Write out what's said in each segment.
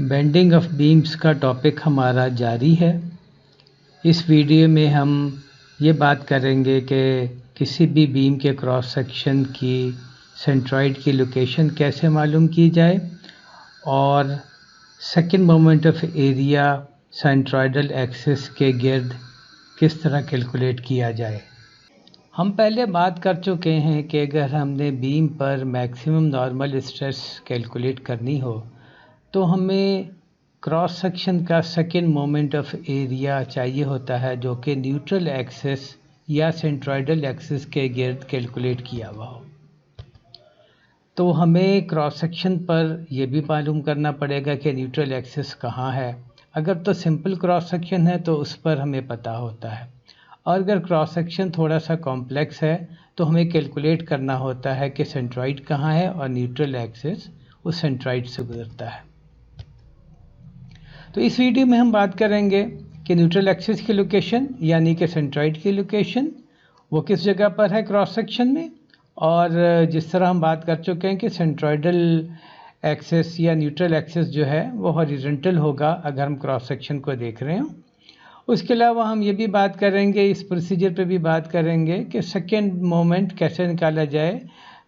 Bending of beams का topic हमारा जारी है। इस वीडियो में हम ये बात करेंगे कि किसी भी बीम के क्रॉस सेक्शन की सेंट्रॉइड की लोकेशन कैसे मालूम की जाए और second moment of area centroidal axis के गिर्द किस तरह कैलकुलेट किया जाए। हम पहले बात कर चुके हैं कि अगर हमने बीम पर मैक्सिमम नॉर्मल स्ट्रेस कैलकुलेट करनी हो तो हमें क्रॉस सेक्शन का सेकंड मोमेंट ऑफ एरिया चाहिए होता है जो कि न्यूट्रल एक्सिस या सेंट्रॉइडल एक्सिस के गिर्द कैलकुलेट किया हुआ हो। तो हमें क्रॉस सेक्शन पर यह भी मालूम करना पड़ेगा कि न्यूट्रल एक्सिस कहाँ है। अगर तो सिंपल क्रॉस सेक्शन है तो उस पर हमें पता होता है, और अगर क्रॉस सेक्शन थोड़ा सा कॉम्प्लेक्स है तो हमें कैलकुलेट करना होता है कि सेंट्रॉइड कहाँ है और न्यूट्रल एक्सिस उस सेंट्रॉइड से गुजरता है। तो इस वीडियो में हम बात करेंगे कि न्यूट्रल एक्सिस की लोकेशन यानी कि सेंट्रॉइड की लोकेशन वो किस जगह पर है क्रॉस सेक्शन में, और जिस तरह हम बात कर चुके हैं कि सेंट्रॉइडल एक्सिस या न्यूट्रल एक्सिस जो है वो हॉरिजॉन्टल होगा अगर हम क्रॉस सेक्शन को देख रहे हो। उसके अलावा हम ये भी बात करेंगे, इस प्रोसीजर पे भी बात करेंगे कि सेकेंड मोमेंट कैसे निकाला जाए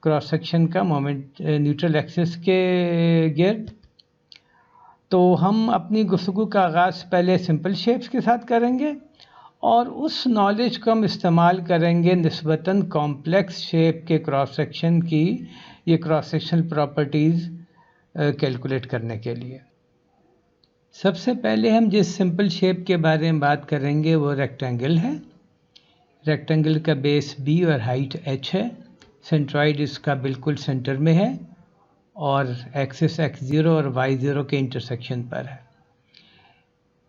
क्रॉस सेक्शन का मोमेंट न्यूट्रल एक्सिस के गिर्द। तो हम अपनी गुफ्तगू का आगाज़ पहले सिंपल शेप्स के साथ करेंगे और उस नॉलेज को हम इस्तेमाल करेंगे निस्बतन कॉम्प्लेक्स शेप के क्रॉस सेक्शन की ये क्रॉस सेक्शनल प्रॉपर्टीज़ कैलकुलेट करने के लिए। सबसे पहले हम जिस सिंपल शेप के बारे में बात करेंगे वो रेक्टेंगल है। रेक्टेंगल का बेस b और हाइट h है। सेंट्रॉइड इसका बिल्कुल सेंटर में है और एक्सिस x0 और y0 के इंटरसेक्शन पर है।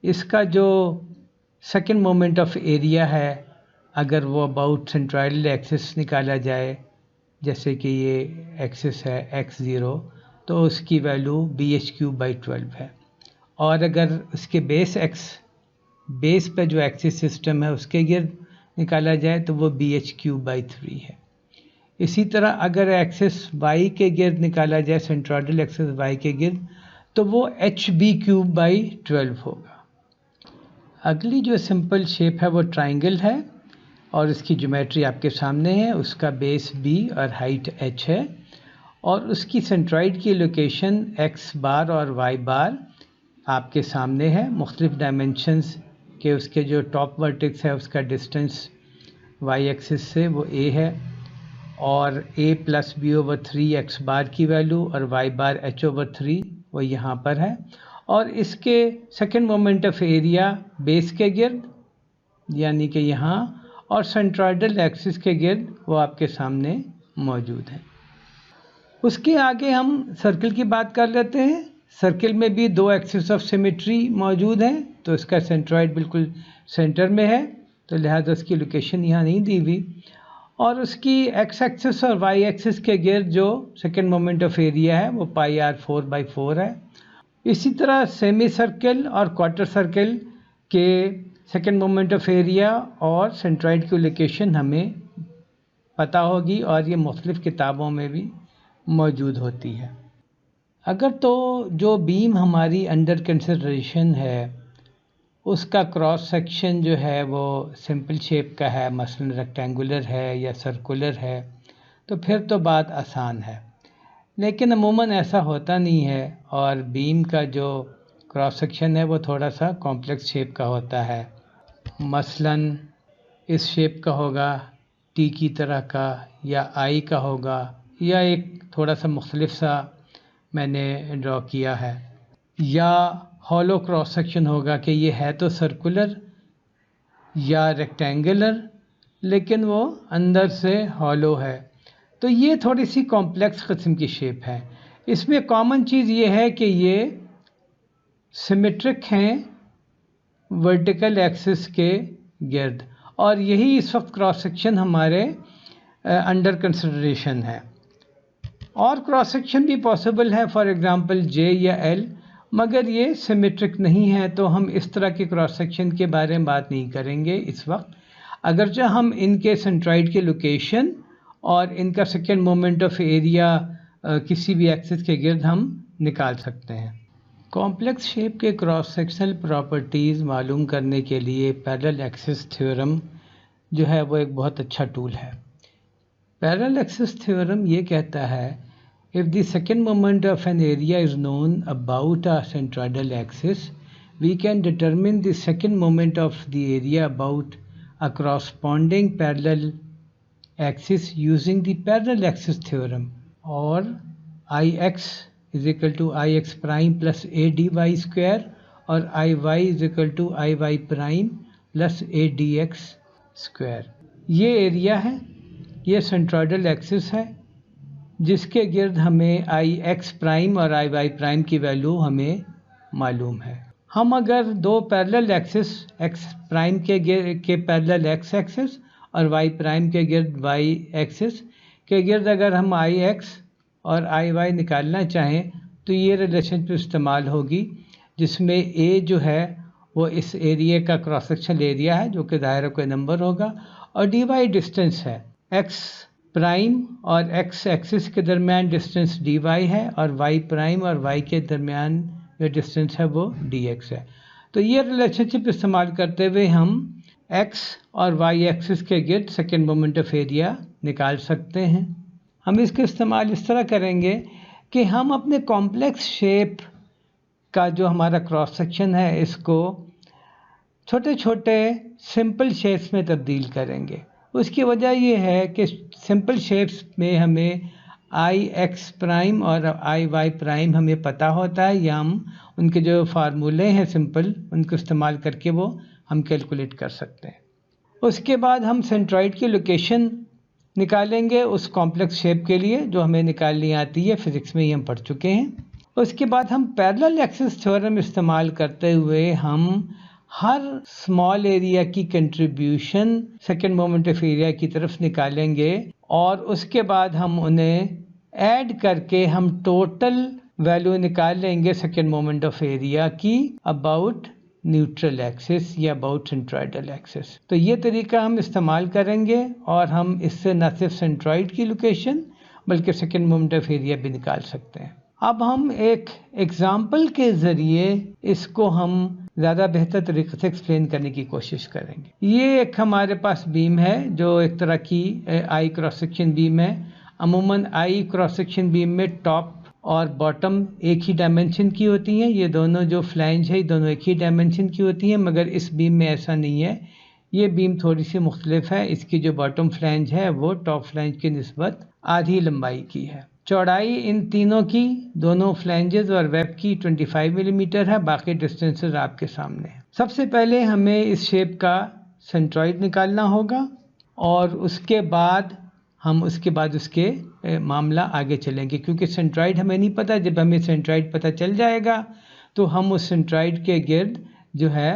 इसका जो सेकंड मोमेंट ऑफ एरिया है अगर वो अबाउट सेंट्रॉइडल एक्सिस निकाला जाए, जैसे कि ये एक्सिस है x0, तो उसकी वैल्यू bh³/12 है। और अगर उसके बेस पे जो एक्सिस सिस्टम है उसके गिर्द निकाला जाए तो वो bh³/3 है। इसी तरह अगर एक्सिस y के गिर्द निकाला जाए, सेंट्रॉइडल एक्सिस y के गिर्द, तो वो hb³/12 होगा। अगली जो सिंपल शेप है वो ट्राइंगल है और इसकी ज्योमेट्री आपके सामने है। उसका बेस b और हाइट h है और उसकी सेंट्रॉइड की लोकेशन x बार और y बार आपके सामने है। मुख्तलिफ डायमेंशंस के उसके जो टॉप वर्टेक्स है उसका डिस्टेंस y एक्सिस से वो a है और a + b/3 x बार की वैल्यू और y बार h/3 वो यहाँ पर है। और इसके second moment of area base के गिर्द यानी कि यहाँ और सेंट्रॉइडल एक्सिस के गिर्द वो आपके सामने मौजूद है। उसके आगे हम सर्कल की बात कर लेते हैं। सर्कल में भी दो एक्सिस ऑफ सिमेट्री मौजूद हैं, तो इसका सेंट्रॉइड बिल्कुल सेंटर में है, तो लिहाजा उसकी लोकेशन यहाँ नहीं दी हुई। और उसकी एक्स एक्सिस और वाई एक्सिस के गिर्द जो सेकेंड मोमेंट ऑफ एरिया है वो πr4/4 है। इसी तरह सेमी सर्कल और क्वार्टर सर्कल के सेकेंड मोमेंट ऑफ एरिया और सेंट्रॉइड की लोकेशन हमें पता होगी और ये मुख्तलिफ किताबों में भी मौजूद होती है। अगर तो जो बीम हमारी अंडर कंसिडरेशन है उसका क्रॉस सेक्शन जो है वो सिंपल शेप का है, मसलन रेक्टेंगुलर है या सर्कुलर है, तो फिर तो बात आसान है। लेकिन अमूमन ऐसा होता नहीं है और बीम का जो क्रॉस सेक्शन है वो थोड़ा सा कॉम्प्लेक्स शेप का होता है। मसलन इस शेप का होगा, टी की तरह का, या आई का होगा, या एक थोड़ा सा मुख्तलिफ सा मैंने ड्रॉ किया है, या हॉलो क्रॉस सेक्शन होगा कि ये है तो सर्कुलर या रेक्टेंगुलर लेकिन वो अंदर से हॉलो है। तो ये थोड़ी सी कॉम्प्लेक्स किस्म की शेप है। इसमें कॉमन चीज़ ये है कि ये सिमेट्रिक हैं वर्टिकल एक्सिस के गिर्द, और यही इस वक्त क्रॉस सेक्शन हमारे अंडर कंसिडरेशन है। और क्रॉस सेक्शन भी पॉसिबल है, फॉर एग्जांपल जे या एल, मगर ये सिमेट्रिक नहीं है, तो हम इस तरह के क्रॉस सेक्शन के बारे में बात नहीं करेंगे इस वक्त। अगरचे हम इनके सेंट्रॉइड के लोकेशन और इनका सेकेंड मोमेंट ऑफ एरिया किसी भी एक्सिस के गिर्द हम निकाल सकते हैं। कॉम्प्लेक्स शेप के क्रॉस सेक्शनल प्रॉपर्टीज़ मालूम करने के लिए पैरेलल एक्सिस थ्योरम जो है वो एक बहुत अच्छा टूल है। पैरेलल एक्सिस थ्योरम ये कहता है if the second moment of an area is known about a centroidal axis we can determine the second moment of the area about a corresponding parallel axis using the parallel axis theorem और Ix is equal to Ix prime plus a dy square और Iy is equal to Iy prime plus a dx square। ये area है, ये centroidal axis है जिसके गिर्द हमें Ix prime और Iy प्राइम की वैल्यू हमें मालूम है। हम अगर दो पैरेलल एक्सिस x प्राइम के पैरेलल x एक्सिस और y प्राइम के गिर्द y एक्सिस के गिर्द अगर हम Ix और Iy निकालना चाहें तो ये रिलेशनशिप इस्तेमाल होगी जिसमें a जो है वो इस एरिया का क्रॉस सेक्शनल एरिया है जो कि दायरा कोई नंबर होगा और dy डिस्टेंस है। x प्राइम और x एक्सिस के दरमियान डिस्टेंस dy है और y प्राइम और y के दरमियान जो डिस्टेंस है वो dx है। तो ये रिलेशनशिप इस्तेमाल करते हुए हम x और y एक्सिस के गिर्द सेकेंड मोमेंट ऑफ एरिया निकाल सकते हैं। हम इसका इस्तेमाल इस तरह करेंगे कि हम अपने कॉम्प्लेक्स शेप का जो हमारा क्रॉस सेक्शन है इसको छोटे छोटे सिंपल शेप्स में तब्दील करेंगे। उसकी वजह ये है कि सिंपल शेप्स में हमें Ix प्राइम और Iy प्राइम हमें पता होता है या हम उनके जो फार्मूले हैं सिंपल उनको इस्तेमाल करके वो हम कैलकुलेट कर सकते हैं। उसके बाद हम सेंट्रॉइड की लोकेशन निकालेंगे उस कॉम्प्लेक्स शेप के लिए जो हमें निकालनी आती है, फिजिक्स में ही हम पढ़ चुके हैं। उसके बाद हम पैरेलल एक्सिस थ्योरम इस्तेमाल करते हुए हम हर स्मॉल एरिया की contribution second moment of area की तरफ निकालेंगे और उसके बाद हम उन्हें ऐड करके हम टोटल वैल्यू निकाल लेंगे सेकेंड मोमेंट ऑफ एरिया की अबाउट न्यूट्रल एक्सिस या अबाउट सेंट्रोइडल एक्सिस। तो ये तरीका हम इस्तेमाल करेंगे और हम इससे न सिर्फ सेंट्रोइड की लोकेशन बल्कि सेकेंड मोमेंट ऑफ एरिया भी निकाल सकते हैं। अब हम एक एग्जाम्पल के ज़रिए इसको हम ज़्यादा बेहतर तरीके से एक्सप्लेन करने की कोशिश करेंगे। ये एक हमारे पास बीम है जो एक तरह की आई क्रॉस सेक्शन बीम है। अमूमन आई क्रॉस सेक्शन बीम में टॉप और बॉटम एक ही डायमेंशन की होती हैं। ये दोनों जो फ्लैंज है दोनों एक ही डायमेंशन की होती हैं, मगर इस बीम में ऐसा नहीं है। ये बीम थोड़ी सी मुख्तलिफ है। इसकी जो बॉटम फ्लैंज है वो टॉप फ्लैंज की निस्बत आधी लंबाई की है। चौड़ाई इन तीनों की दोनों फ्लैंजेस और वेब की 25 मिलीमीटर है। बाकी डिस्टेंसेस आपके सामने हैं। सबसे पहले हमें इस शेप का सेंट्रॉइड निकालना होगा और उसके बाद उसके मामला आगे चलेंगे, क्योंकि सेंट्रॉइड हमें नहीं पता। जब हमें सेंट्रॉइड पता चल जाएगा तो हम उस सेंट्रॉइड के गिर्द जो है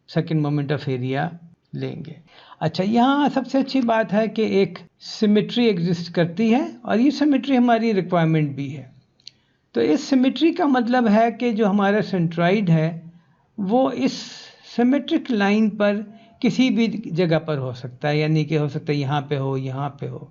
सेकेंड मोमेंट ऑफ एरिया लेंगे। अच्छा, यहाँ सबसे अच्छी बात है कि एक सिमेट्री एग्जिस्ट करती है और ये सिमेट्री हमारी रिक्वायरमेंट भी है। तो इस सिमेट्री का मतलब है कि जो हमारा सेंट्रॉइड है वो इस सिमेट्रिक लाइन पर किसी भी जगह पर हो सकता है, यानी कि हो सकता है यहाँ पे हो, यहाँ पे हो,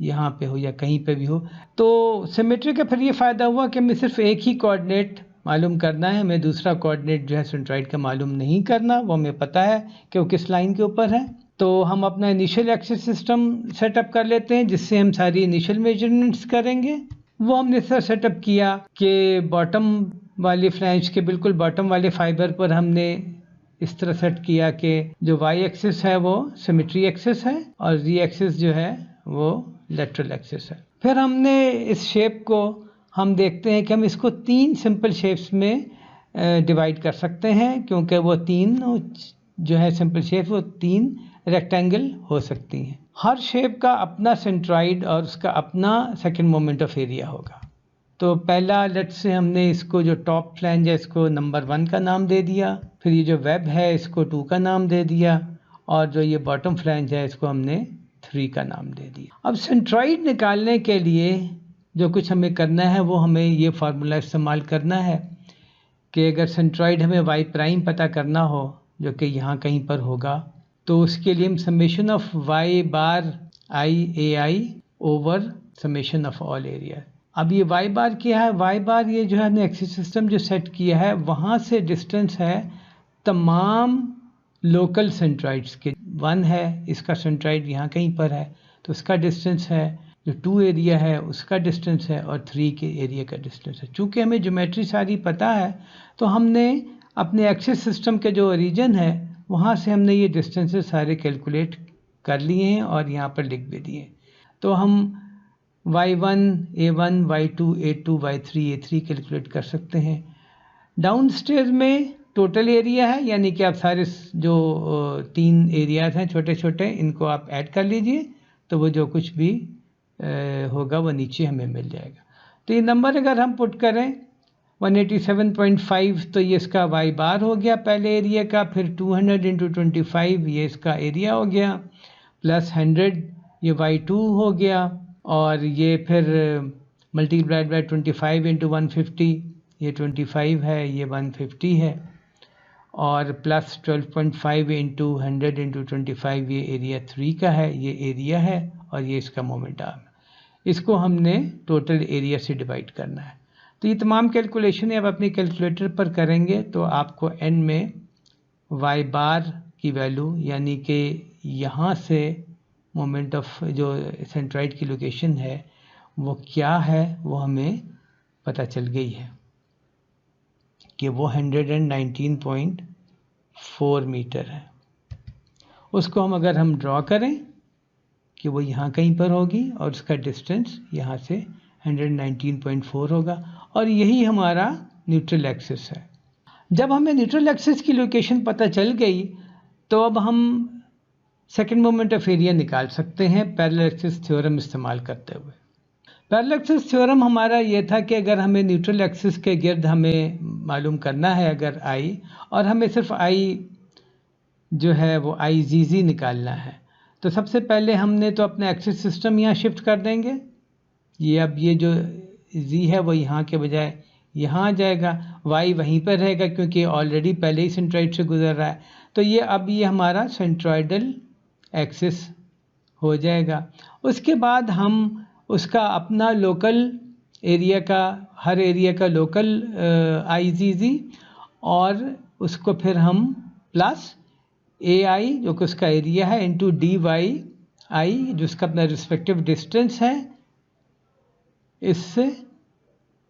यहाँ पे हो या कहीं पे भी हो। तो सिमेट्री का फिर ये फ़ायदा हुआ कि हमें सिर्फ एक ही कोऑर्डिनेट मालूम करना है। हमें दूसरा कोऑर्डिनेट जो है सेंट्रॉइड का मालूम नहीं करना, वो हमें पता है कि वो किस लाइन के ऊपर है। तो हम अपना इनिशियल एक्सिस सिस्टम सेटअप कर लेते हैं जिससे हम सारी इनिशियल मेजरमेंट्स करेंगे। वो हमने इस तरह सेटअप किया कि बॉटम वाली फ्लैंज के बिल्कुल बॉटम वाले फाइबर पर हमने इस तरह सेट किया कि जो y एक्सिस है वो सिमेट्री एक्सिस है और z एक्सिस जो है वो लेटरल एक्सिस है। फिर हमने इस शेप को हम देखते हैं कि हम इसको 3 सिंपल शेप्स में डिवाइड कर सकते हैं, क्योंकि वो 3 जो है सिंपल शेप वो 3 रेक्टेंगल हो सकती हैं। हर शेप का अपना सेंट्रॉइड और उसका अपना सेकेंड मोमेंट ऑफ एरिया होगा। तो पहला लेट से हमने इसको जो टॉप फ्लैंज है इसको नंबर 1 का नाम दे दिया, फिर ये जो वेब है इसको 2 का नाम दे दिया और जो ये बॉटम फ्लैंज है इसको हमने 3 का नाम दे दिया। अब सेंट्रॉइड निकालने के लिए जो कुछ हमें करना है वो हमें ये फार्मूला इस्तेमाल करना है कि अगर सेंट्रॉइड हमें y प्राइम पता करना हो जो कि यहाँ कहीं पर होगा, तो उसके लिए हम summation of y bar i a i over summation of all area अब ये y बार क्या है, y बार ये जो है हमने एक्सिस सिस्टम जो सेट किया है वहाँ से डिस्टेंस है तमाम लोकल सेंट्राइड्स के। 1 है, इसका सेंट्राइड यहाँ कहीं पर है तो उसका डिस्टेंस है, जो 2 एरिया है उसका डिस्टेंस है, और 3 के एरिया का डिस्टेंस है। चूँकि हमें ज्योमेट्री सारी पता है तो हमने अपने एक्सिस सिस्टम के जो ओरिजिन है वहाँ से हमने ये डिस्टेंसेस सारे कैलकुलेट कर लिए हैं और यहाँ पर लिख भी दिए। तो हम y1, a1, y2, a2, y3, a3 calculate कर सकते हैं। डाउन स्टेज में टोटल एरिया है, यानी कि आप सारे जो 3 एरियाज हैं छोटे छोटे इनको आप ऐड कर लीजिए तो वो जो कुछ भी होगा वो नीचे हमें मिल जाएगा। तो ये नंबर अगर हम पुट करें 187.5 तो ये इसका y बार हो गया पहले एरिया का, फिर 200 इंटू 25 ये इसका एरिया हो गया, प्लस 100 ये y2 हो गया, और ये फिर मल्टीप्लाइड बाय 25 इंटू 150 ये 25 है, ये 150 है, और प्लस 12.5 इंटू 100 इंटू 25 ये एरिया 3 का है, ये एरिया है, और ये इसका मोमेंट आर्म है। इसको हमने टोटल एरिया से डिवाइड करना है। तो ये तमाम कैलकुलेशन आप अपने कैलकुलेटर पर करेंगे तो आपको एंड में y बार की वैल्यू, यानी कि यहाँ से मोमेंट ऑफ जो सेंट्राइड की लोकेशन है वो क्या है वो हमें पता चल गई है कि वो 119.4 मीटर है। उसको अगर हम ड्रॉ करें कि वो यहाँ कहीं पर होगी और उसका डिस्टेंस यहाँ से 119.4 होगा, और यही हमारा न्यूट्रल एक्सिस है। जब हमें न्यूट्रल एक्सिस की लोकेशन पता चल गई तो अब हम सेकेंड मोमेंट ऑफ एरिया निकाल सकते हैं पैरेलल एक्सिस थ्योरम इस्तेमाल करते हुए। पैरेलल एक्सिस थ्योरम हमारा ये था कि अगर हमें न्यूट्रल एक्सिस के गिर्द हमें मालूम करना है अगर i, और हमें सिर्फ i जो है वो IZZ निकालना है, तो सबसे पहले हमने तो अपना एक्सिस सिस्टम यहाँ शिफ्ट कर देंगे। ये अब ये जो z है वो यहाँ के बजाय यहाँ आ जाएगा, y वहीं पर रहेगा क्योंकि ऑलरेडी पहले ही सेंट्रॉइड से गुजर रहा है। तो ये अब ये हमारा सेंट्रॉइडल एक्सिस हो जाएगा। उसके बाद हम उसका अपना लोकल एरिया का, हर एरिया का लोकल IZZ, और उसको फिर हम प्लस AI जो कि उसका एरिया है इंटू DYI जो उसका अपना रिस्पेक्टिव डिस्टेंस है इससे,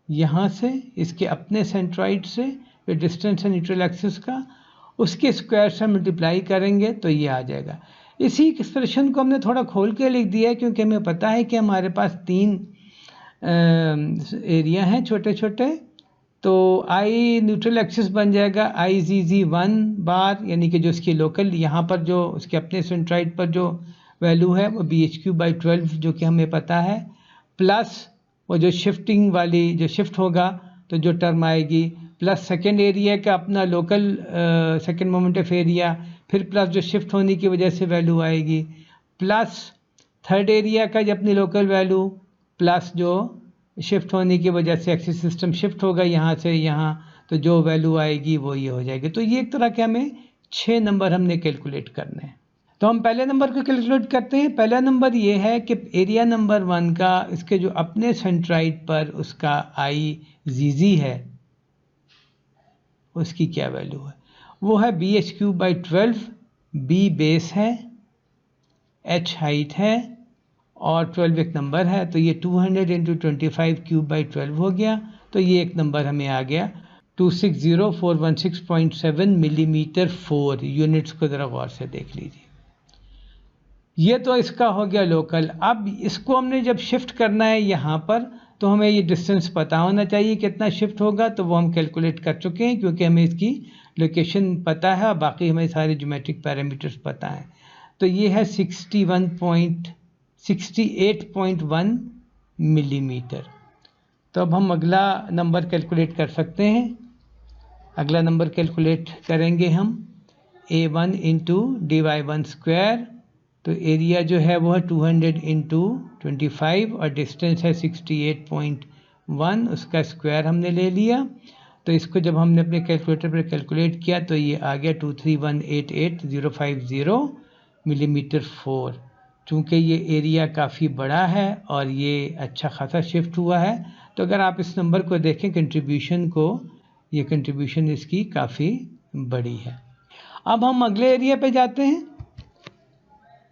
यहाँ से इसके अपने सेंट्रॉइड से जो डिस्टेंस है न्यूट्रल एक्सिस का, उसके स्क्वायर से मल्टीप्लाई करेंगे तो ये आ जाएगा। इसी एक्सप्रेशन को हमने थोड़ा खोल के लिख दिया है क्योंकि हमें पता है कि हमारे पास 3 एरिया हैं छोटे छोटे, तो I न्यूट्रल एक्सिस बन जाएगा IZZ 1 बार, यानी कि जो इसकी लोकल यहाँ पर जो उसके अपने सेंट्रॉइड पर जो वैल्यू है वो BHQ/12 जो कि हमें पता है, प्लस वो जो शिफ्टिंग वाली जो शिफ्ट होगा तो जो टर्म आएगी, प्लस सेकेंड एरिया का अपना local second moment of area, फिर प्लस जो शिफ्ट होने की वजह से वैल्यू आएगी, प्लस थर्ड एरिया का जो अपनी लोकल वैल्यू, प्लस जो शिफ्ट होने की वजह से एक्सिस सिस्टम शिफ्ट होगा यहाँ से यहाँ, तो जो वैल्यू आएगी वो ये हो जाएगी। तो ये एक तरह के हमें 6 नंबर हमने कैलकुलेट करने हैं। तो हम पहले नंबर को कैलकुलेट करते हैं। पहला नंबर ये है कि एरिया नंबर 1 का इसके जो अपने सेंट्रॉइड पर उसका IZZ है उसकी क्या वैल्यू है, वो है BHQ/12, B बेस है, H हाइट है और 12 एक नंबर है, तो ये 200 इंटू 25 क्यूब/12 हो गया। तो ये एक नंबर हमें आ गया 260416.7 मिलीमीटर 4 यूनिट्स को ज़रा गौर से देख लीजिए। ये तो इसका हो गया लोकल। अब इसको हमने जब शिफ्ट करना है यहाँ पर तो हमें ये डिस्टेंस पता होना चाहिए कितना शिफ्ट होगा, तो वो हम कैलकुलेट कर चुके हैं क्योंकि हमें इसकी लोकेशन पता है और बाकी हमें सारे ज्योमेट्रिक पैरामीटर्स पता हैं। तो ये है 68.1 मिलीमीटर। तो अब हम अगला नंबर कैलकुलेट कर सकते हैं। अगला नंबर कैलकुलेट करेंगे हम A1 इंटू DY1 स्क्वायर, तो एरिया जो है वो है 200 इंटू 25 और डिस्टेंस है 68.1, उसका स्क्वायर हमने ले लिया। तो इसको जब हमने अपने कैलकुलेटर पर कैलकुलेट किया तो ये आ गया 23188,050 मिलीमीटर 4। चूँकि ये एरिया काफ़ी बड़ा है और ये अच्छा खासा शिफ्ट हुआ है, तो अगर आप इस नंबर को देखें कंट्रीब्यूशन को, ये कंट्रीब्यूशन इसकी काफ़ी बड़ी है। अब हम अगले एरिया पे जाते हैं।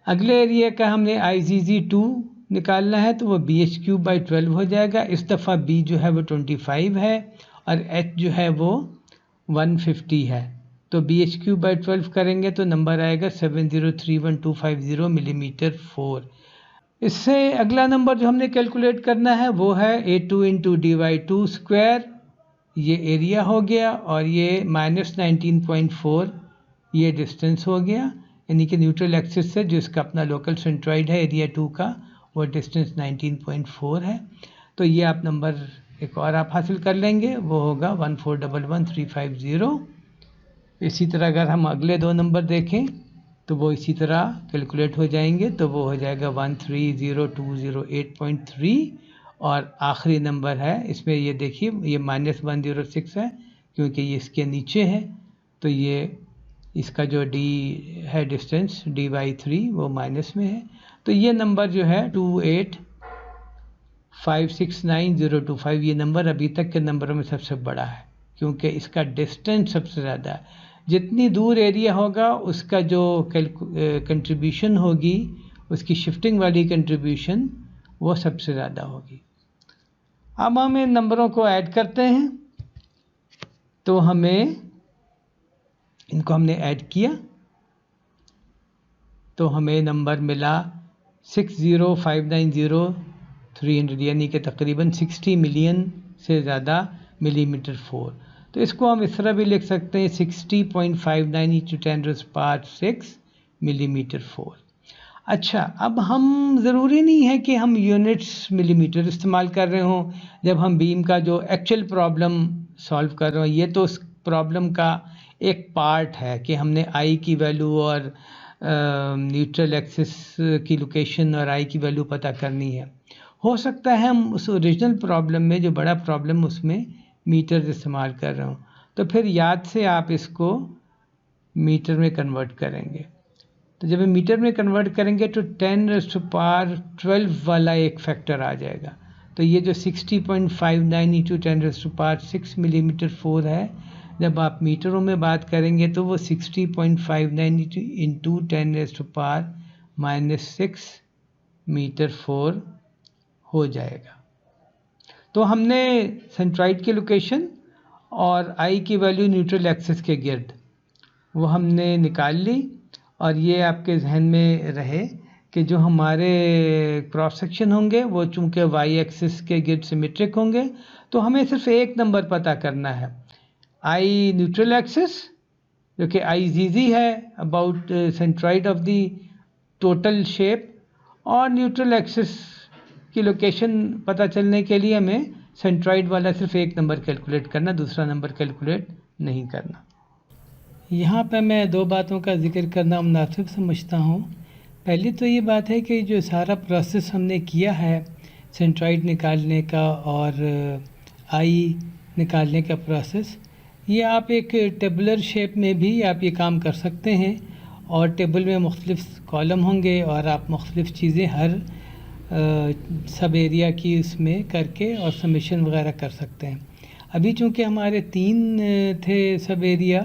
अगले एरिया का हमने IgG2 निकालना है, तो वो BH3/12 हो जाएगा। इस दफ़ा B जो है वो 25 है और H जो है वो 150 है, तो BH3/12 करेंगे तो नंबर आएगा 7031250 मिलीमीटर 4। इससे अगला नंबर जो हमने कैलकुलेट करना है वो है A2 × dy2 स्क्वायर, ये एरिया हो गया, और ये -19.4 ये डिस्टेंस हो गया, यानी कि न्यूट्रल एक्सिस से जो इसका अपना लोकल सेंट्रॉइड है एरिया 2 का, वो डिस्टेंस 19.4 है। तो ये आप नंबर एक और आप हासिल कर लेंगे, वो होगा 1411350। इसी तरह अगर हम अगले दो नंबर देखें तो वो इसी तरह कैलकुलेट हो जाएंगे, तो वो हो जाएगा 1302083। और आखिरी नंबर है इसमें, ये देखिए ये -106 है क्योंकि ये इसके नीचे है, तो ये इसका जो d है डिस्टेंस dy3 वो माइनस में है। तो ये नंबर जो है 28569,025, ये नंबर अभी तक के नंबरों में सबसे बड़ा है क्योंकि इसका डिस्टेंस सबसे ज़्यादा है। जितनी दूर एरिया होगा उसका जो कंट्रीब्यूशन होगी, उसकी शिफ्टिंग वाली कंट्रीब्यूशन वो सबसे ज़्यादा होगी। अब हम इन नंबरों को ऐड करते हैं, तो हमें इनको हमने ऐड किया तो हमें नंबर मिला 60,590,300, यानी कि तकरीबन 60 मिलियन से ज़्यादा मिलीमीटर 4। तो इसको हम इस तरह भी लिख सकते हैं 60.59 × 10⁻6 मिलीमीटर 4। अच्छा, अब हम ज़रूरी नहीं है कि हम यूनिट्स मिलीमीटर इस्तेमाल कर रहे हों जब हम बीम का जो एक्चुअल प्रॉब्लम सॉल्व कर रहे हो। ये तो उस प्रॉब्लम का एक पार्ट है कि हमने आई की वैल्यू और न्यूट्रल एक्सिस की लोकेशन और आई की वैल्यू पता करनी है। हो सकता है हम उस ओरिजिनल प्रॉब्लम में, जो बड़ा प्रॉब्लम, उसमें मीटर इस्तेमाल कर रहे हो, तो फिर याद से आप इसको मीटर में कन्वर्ट करेंगे। तो जब मीटर में कन्वर्ट करेंगे तो 10⁻12 वाला एक फैक्टर आ जाएगा। तो ये जो 60.59 × 10⁻6 मिलीमीटर 4 है, जब आप मीटरों में बात करेंगे तो वो 60.59 × 10⁻6 मीटर 4 हो जाएगा। तो हमने सेंट्रॉइड की लोकेशन और आई की वैल्यू न्यूट्रल एक्सिस के गिर्द वो हमने निकाल ली, और ये आपके जहन में रहे कि जो हमारे क्रॉस सेक्शन होंगे वो चूँकि वाई एक्सिस के गिर्द सिमेट्रिक होंगे, तो हमें सिर्फ एक नंबर पता करना है, आई न्यूट्रल एक्सिस जो कि IgG है about centroid of the total shape, और न्यूट्रल एक्सिस की लोकेशन पता चलने के लिए हमें सेंट्रॉइड वाला सिर्फ एक नंबर कैलकुलेट करना, दूसरा नंबर कैलकुलेट नहीं करना। यहाँ पे मैं दो बातों का जिक्र करना मुनासिब समझता हूँ। पहली तो ये बात है कि जो सारा प्रोसेस हमने किया है सेंट्रॉइड निकालने का और आई निकालने का प्रोसेस, ये आप एक टेबुलर शेप में भी आप ये काम कर सकते हैं, और टेबल में मुख्तलिफ कॉलम होंगे और आप मुख्तलिफ चीज़ें हर सब एरिया की उसमें करके और समेशन वगैरह कर सकते हैं। अभी चूँकि हमारे 3 थे सब एरिया,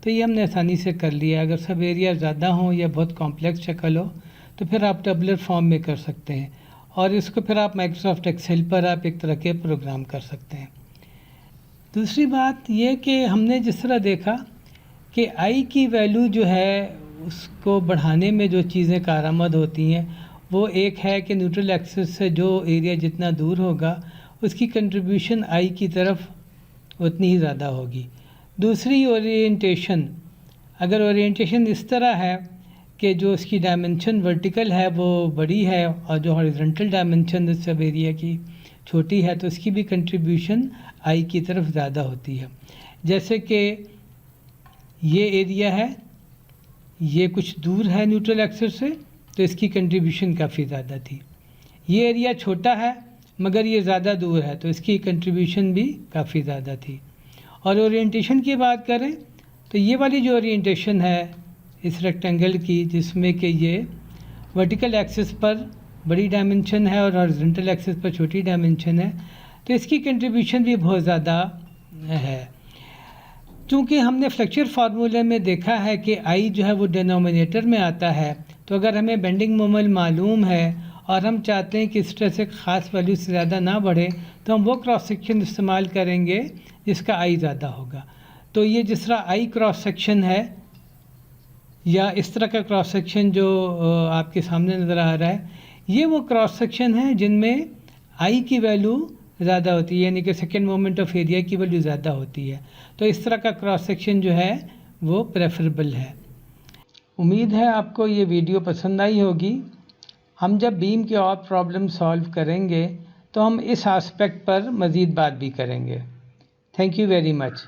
तो ये हमने आसानी से कर लिया। अगर सब एरिया ज़्यादा हो या बहुत कॉम्प्लेक्स शक्ल हो तो फिर आप टेबुलर फॉर्म में कर सकते हैं, और इसको फिर आप माइक्रोसॉफ्ट एक्सेल पर आप एक तरह के प्रोग्राम कर सकते हैं। दूसरी बात ये कि हमने जिस तरह देखा कि आई की वैल्यू जो है उसको बढ़ाने में जो चीज़ें कारआमद होती हैं, वो एक है कि न्यूट्रल एक्सिस से जो एरिया जितना दूर होगा उसकी कंट्रीब्यूशन आई की तरफ उतनी ही ज़्यादा होगी। दूसरी ओरिएंटेशन, अगर ओरिएंटेशन इस तरह है कि जो इसकी डायमेंशन वर्टिकल है वो बड़ी है और जो हॉरिजॉन्टल डायमेंशन इस सब एरिया की छोटी है, तो इसकी भी कंट्रीब्यूशन आई की तरफ ज़्यादा होती है। जैसे कि ये एरिया है, ये कुछ दूर है न्यूट्रल एक्सिस से, तो इसकी कंट्रीब्यूशन काफ़ी ज़्यादा थी। ये एरिया छोटा है मगर ये ज़्यादा दूर है, तो इसकी कंट्रीब्यूशन भी काफ़ी ज़्यादा थी। और ओरिएंटेशन की बात करें तो ये वाली जो ओरिएंटेशन है इस रेक्टेंगल की, जिसमें कि ये वर्टिकल एक्सिस पर बड़ी डायमेंशन है और हॉरिजॉन्टल एक्सिस पर छोटी डायमेंशन है, तो इसकी कंट्रीब्यूशन भी बहुत ज़्यादा है। चूँकि हमने फ्लेक्चर फार्मूले में देखा है कि आई जो है वो डिनोमिनेटर में आता है, तो अगर हमें बेंडिंग मोमेंट मालूम है और हम चाहते हैं कि इस तरह से ख़ास वैल्यू से ज़्यादा ना बढ़े, तो हम वो क्रॉस सेक्शन इस्तेमाल करेंगे जिसका आई ज़्यादा होगा। तो ये जिस तरह आई क्रॉस सेक्शन है या इस तरह का क्रॉस सेक्शन जो आपके सामने नज़र आ रहा है, ये वो क्रॉस सेक्शन है जिनमें आई की वैल्यू ज़्यादा होती है, यानी कि सेकेंड मोमेंट ऑफ एरिया की वैल्यू ज़्यादा होती है। तो इस तरह का क्रॉस सेक्शन जो है वो प्रेफरेबल है। उम्मीद है आपको ये वीडियो पसंद आई होगी। हम जब बीम के और प्रॉब्लम सॉल्व करेंगे तो हम इस एस्पेक्ट पर मज़ीद बात भी करेंगे। Thank you very much.